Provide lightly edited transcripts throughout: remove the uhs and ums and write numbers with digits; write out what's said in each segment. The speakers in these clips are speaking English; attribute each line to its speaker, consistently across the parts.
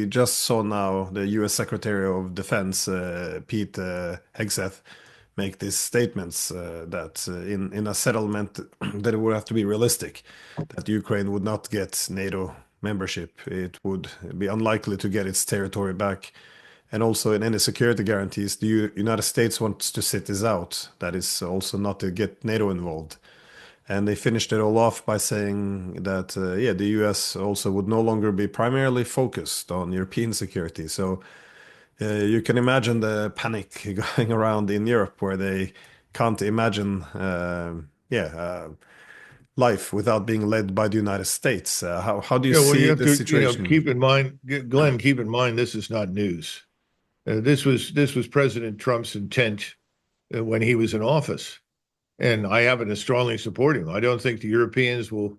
Speaker 1: We just saw now the U.S. Secretary of Defense, Pete Hegseth, make these statements that in a settlement that it would have to be realistic, that Ukraine would not get NATO membership. It would be unlikely to get its territory back. And also in any security guarantees, the United States wants to sit this out. That is also not to get NATO involved. And they finished it all off by saying that, yeah, the US also would no longer be primarily focused on European security. So you can imagine the panic going around in Europe where they can't imagine, life without being led by the United States. How do you
Speaker 2: Well, you
Speaker 1: see
Speaker 2: have
Speaker 1: this
Speaker 2: to,
Speaker 1: situation?
Speaker 2: keep in mind, Glenn, keep in mind, this is not news. This was President Trump's intent when he was in office, and I happen to strongly support him. I don't think the Europeans will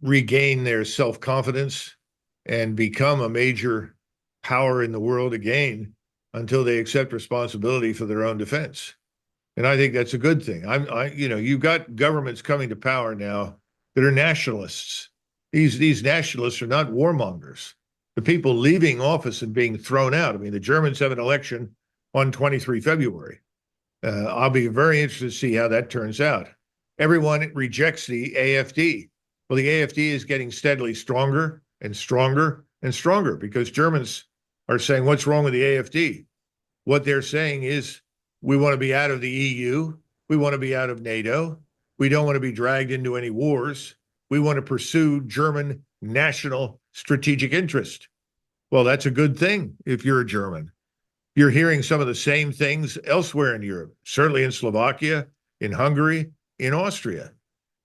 Speaker 2: regain their self-confidence and become a major power in the world again until they accept responsibility for their own defense. And I think that's a good thing. You've got governments coming to power now that are nationalists. These nationalists are not warmongers. The people leaving office and being thrown out. I mean, the Germans have an election on 23 February. I'll be very interested to see how that turns out. Everyone rejects the AfD. Well, the AfD is getting steadily stronger and stronger and stronger because Germans are saying, what's wrong with the AfD? What they're saying is, we want to be out of the EU. We want to be out of NATO. We don't want to be dragged into any wars. We want to pursue German national strategic interest. Well, that's a good thing if you're a German. You're hearing some of the same things elsewhere in Europe, certainly in Slovakia, in Hungary, in Austria.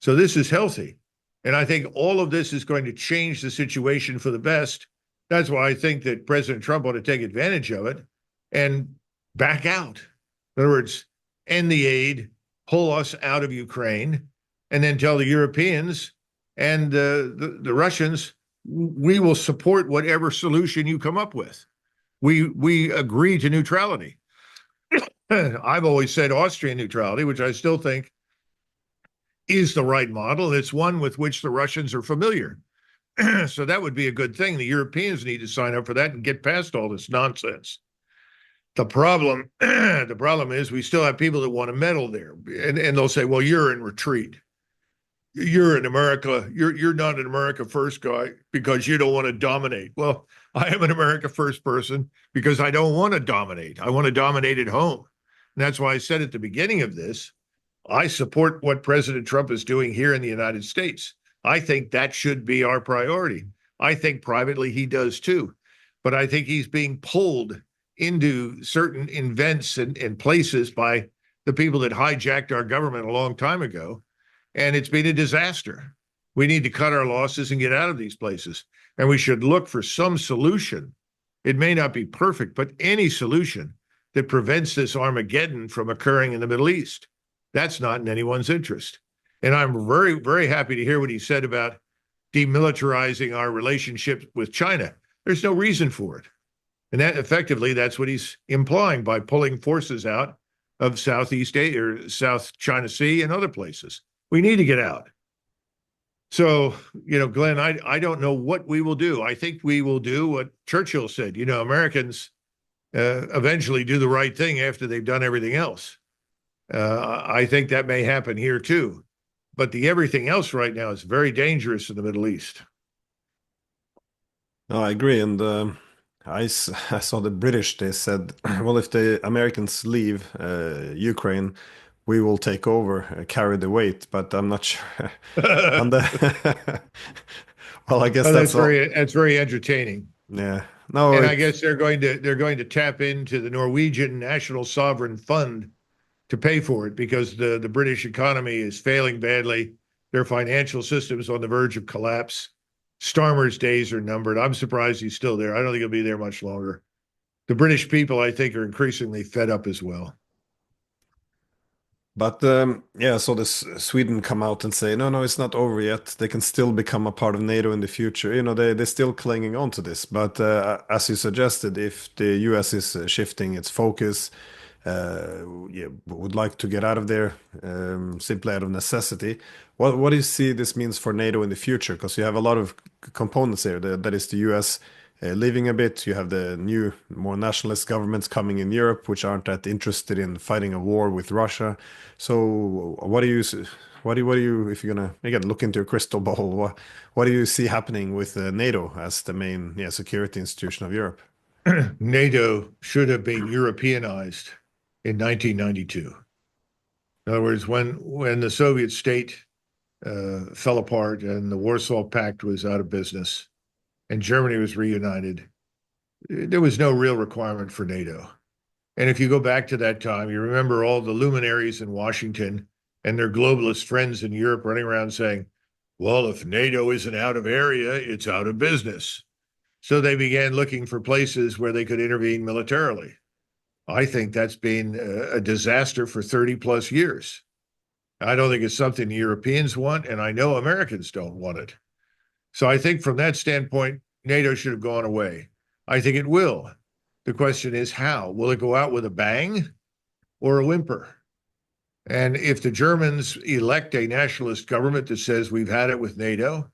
Speaker 2: So this is healthy. And I think all of this is going to change the situation for the best. That's why I think that President Trump ought to take advantage of it and back out. In other words, end the aid, pull us out of Ukraine, and then tell the Europeans and the Russians, we will support whatever solution you come up with. We agree to neutrality. I've always said Austrian neutrality, which I still think is the right model. It's one with which the Russians are familiar. So that would be a good thing. The Europeans need to sign up for that and get past all this nonsense. The problem is we still have people that want to meddle there, and they'll say, "Well, you're in retreat. You're in America. You're not an America first guy because you don't want to dominate." Well, I am an America first person because I don't want to dominate. I want to dominate at home, and that's why I said at the beginning of this, I support what President Trump is doing here in the United States. I think that should be our priority. I think privately he does too, but I think he's being pulled into certain events and places by the people that hijacked our government a long time ago. And it's been a disaster. We need to cut our losses and get out of these places. And we should look for some solution. It may not be perfect, but any solution that prevents this Armageddon from occurring in the Middle East. That's not in anyone's interest. And I'm very, very happy to hear what he said about demilitarizing our relationship with China. There's no reason for it. And that effectively, that's what he's implying by pulling forces out of Southeast Asia or South China Sea and other places. We need to get out. So, Glenn, I don't know what we will do. I think we will do what Churchill said. Americans eventually do the right thing after they've done everything else. I think that may happen here too. But the everything else right now is very dangerous in the Middle East.
Speaker 1: No, I agree. And I saw the British, they said, well, if the Americans leave Ukraine, we will take over, carry the weight, but I'm not sure. On the well, I guess
Speaker 2: Well,
Speaker 1: that's all.
Speaker 2: that's very entertaining.
Speaker 1: Yeah. No,
Speaker 2: And I
Speaker 1: it's
Speaker 2: guess they're going to tap into the Norwegian National Sovereign Fund to pay for it because the British economy is failing badly. Their financial system is on the verge of collapse. Starmer's days are numbered. I'm surprised he's still there. I don't think he'll be there much longer. The British people, I think, are increasingly fed up as well.
Speaker 1: but yeah, so this Sweden come out and say, no, no, it's not over yet. They can still become a part of NATO in the future. They're still clinging on to this. But as you suggested, if the US is shifting its focus, yeah, would like to get out of there simply out of necessity. What do you see this means for NATO in the future? Because you have a lot of components there. That is the US, leaving a bit. You have the new, more nationalist governments coming in Europe, which aren't that interested in fighting a war with Russia. So, what do you, if you're gonna again look into a crystal ball, what do you see happening with NATO as the main, security institution of Europe?
Speaker 2: NATO should have been Europeanized in 1992. In other words, when the Soviet state fell apart and the Warsaw Pact was out of business and Germany was reunited, there was no real requirement for NATO. And if you go back to that time, you remember all the luminaries in Washington and their globalist friends in Europe running around saying, well, if NATO isn't out of area, it's out of business. So they began looking for places where they could intervene militarily. I think that's been a disaster for 30 plus years. I don't think it's something the Europeans want, and I know Americans don't want it. So I think from that standpoint, NATO should have gone away. I think it will. The question is how? Will it go out with a bang or a whimper? And if the Germans elect a nationalist government that says we've had it with NATO,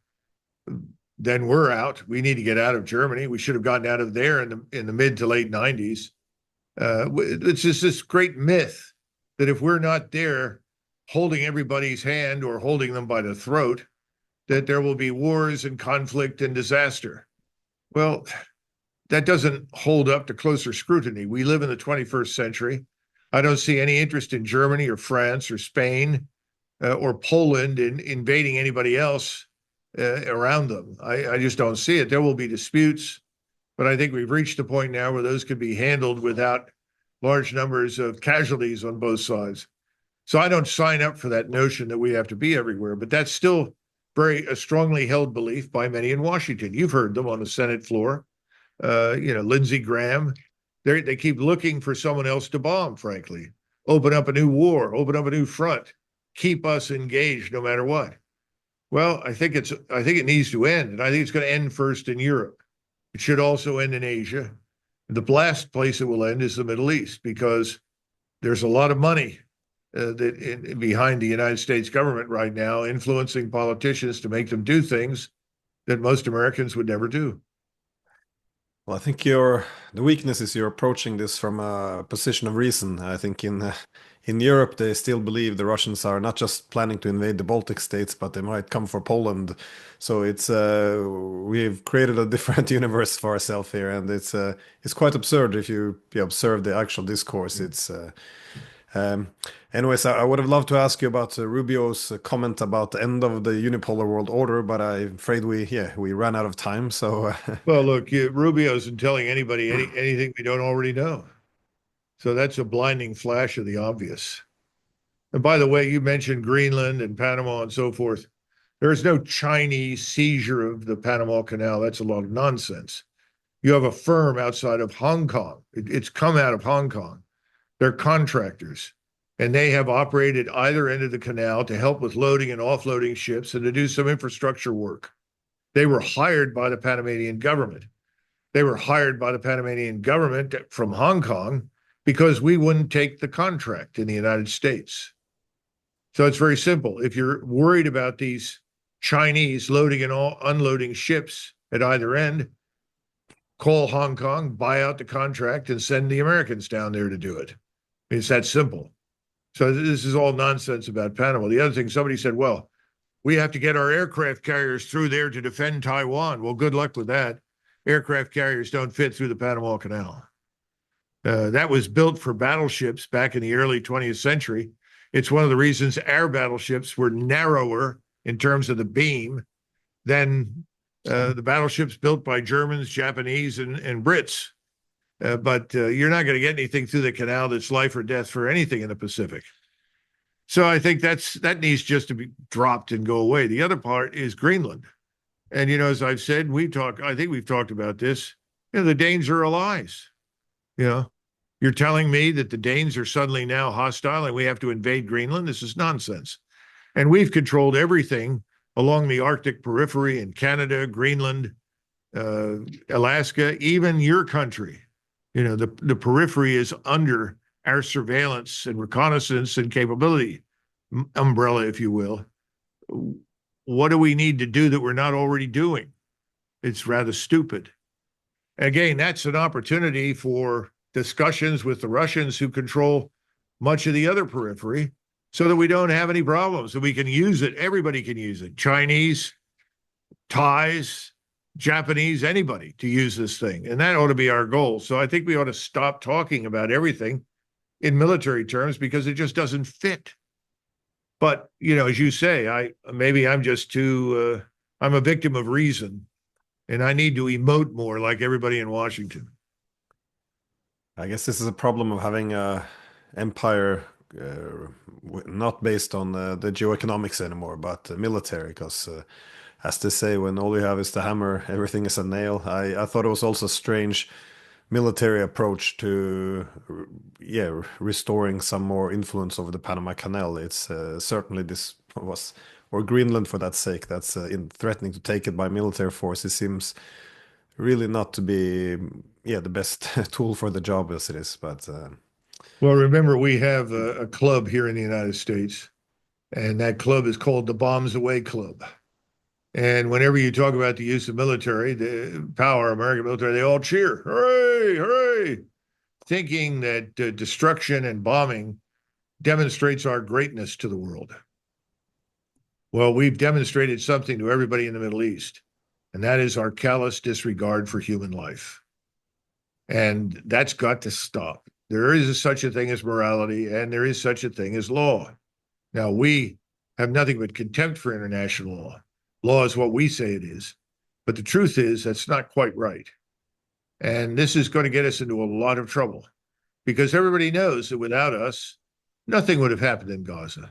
Speaker 2: then we're out. We need to get out of Germany. We should have gotten out of there in the mid to late 90s. It's just this great myth that if we're not there holding everybody's hand or holding them by the throat, that there will be wars and conflict and disaster. Well, that doesn't hold up to closer scrutiny. We live in the 21st century. I don't see any interest in Germany or France or Spain or Poland in invading anybody else around them. I just don't see it. There will be disputes, but I think we've reached a point now where those could be handled without large numbers of casualties on both sides. So I don't sign up for that notion that we have to be everywhere, but that's still very a strongly held belief by many in Washington. You've heard them on the Senate floor. Lindsey Graham, they keep looking for someone else to bomb, frankly. Open up a new war, open up a new front, keep us engaged no matter what. Well, I think it needs to end, and I think it's going to end first in Europe. It should also end in Asia. The last place it will end is the Middle East, because there's a lot of money behind the United States government right now, influencing politicians to make them do things that most Americans would never do.
Speaker 1: Well, I think the weakness is you're approaching this from a position of reason. I think in Europe they still believe the Russians are not just planning to invade the Baltic states, but they might come for Poland. So we've created a different universe for ourselves here, and it's quite absurd if you observe the actual discourse. Um, Anyways, I would have loved to ask you about Rubio's comment about the end of the unipolar world order, but I'm afraid we ran out of time. So
Speaker 2: Well, look, Rubio isn't telling anybody anything we don't already know. So that's a blinding flash of the obvious. And by the way, you mentioned Greenland and Panama and so forth. There is no Chinese seizure of the Panama Canal. That's a lot of nonsense. You have a firm outside of Hong Kong. It's come out of Hong Kong. They're contractors, and they have operated either end of the canal to help with loading and offloading ships and to do some infrastructure work. They were hired by the Panamanian government. They were hired by the Panamanian government from Hong Kong because we wouldn't take the contract in the United States. So it's very simple. If you're worried about these Chinese loading and unloading ships at either end, call Hong Kong, buy out the contract, and send the Americans down there to do it. It's that simple. So this is all nonsense about Panama. The other thing, somebody said, well, we have to get our aircraft carriers through there to defend Taiwan. Well, good luck with that. Aircraft carriers don't fit through the Panama Canal. That was built for battleships back in the early 20th century. It's one of the reasons our battleships were narrower in terms of the beam than the battleships built by Germans, Japanese, and Brits. But you're not going to get anything through the canal that's life or death for anything in the Pacific. So I think that needs just to be dropped and go away. The other part is Greenland. And, as I've said, I think we've talked about this. The Danes are allies. You're telling me that the Danes are suddenly now hostile and we have to invade Greenland? This is nonsense. And we've controlled everything along the Arctic periphery in Canada, Greenland, Alaska, even your country. The periphery is under our surveillance and reconnaissance and capability umbrella, if you will. What do we need to do that we're not already doing? It's rather stupid. Again, that's an opportunity for discussions with the Russians who control much of the other periphery so that we don't have any problems and we can use it. Everybody can use it. Chinese, Thais, Japanese, anybody to use this thing. And that ought to be our goal. So I think we ought to stop talking about everything in military terms because it just doesn't fit. But, as you say, I'm just too, I'm a victim of reason and I need to emote more like everybody in Washington.
Speaker 1: I guess this is a problem of having a empire not based on the geoeconomics anymore, but military. Because, as they say, when all you have is the hammer, everything is a nail. I thought it was also a strange military approach to, yeah, restoring some more influence over the Panama Canal. It's certainly this was, or Greenland for that sake, that's in threatening to take it by military force. It seems really not to be, yeah, the best tool for the job as it is. But
Speaker 2: Well, remember, we have a club here in the United States, and that club is called the Bombs Away Club. And whenever you talk about the use of military, the power, American military, they all cheer, hooray, hooray, thinking that destruction and bombing demonstrates our greatness to the world. Well, we've demonstrated something to everybody in the Middle East, and that is our callous disregard for human life. And that's got to stop. There is such a thing as morality, and there is such a thing as law. Now, we have nothing but contempt for international law. Law is what we say it is. But the truth is, that's not quite right. And this is going to get us into a lot of trouble because everybody knows that without us, nothing would have happened in Gaza.